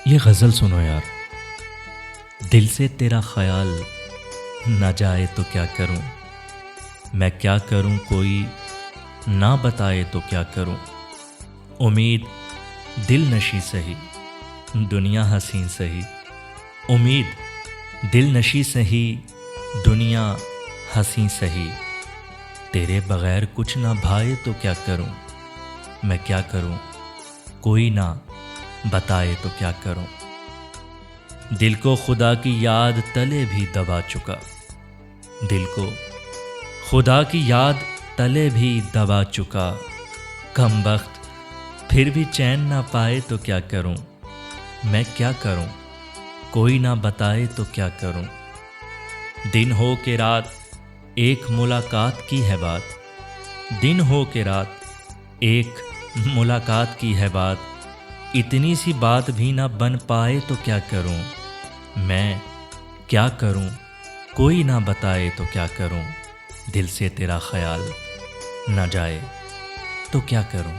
یہ غزل سنو یار، دل سے تیرا خیال نہ جائے تو کیا کروں، میں کیا کروں کوئی نہ بتائے تو کیا کروں، امید دل نشی سہی دنیا حسین سہی، امید دل نشی سہی دنیا حسین سہی، تیرے بغیر کچھ نہ بھائے تو کیا کروں، میں کیا کروں کوئی نہ بتائے تو کیا کروں، دل کو خدا کی یاد تلے بھی دبا چکا، دل کو خدا کی یاد تلے بھی دبا چکا، کم بخت پھر بھی چین نہ پائے تو کیا کروں، میں کیا کروں کوئی نہ بتائے تو کیا کروں، دن ہو کہ رات ایک ملاقات کی ہے بات، دن ہو کہ رات ایک ملاقات کی ہے بات، اتنی سی بات بھی نہ بن پائے تو کیا کروں، میں کیا کروں کوئی نہ بتائے تو کیا کروں، دل سے تیرا خیال نہ جائے تو کیا کروں۔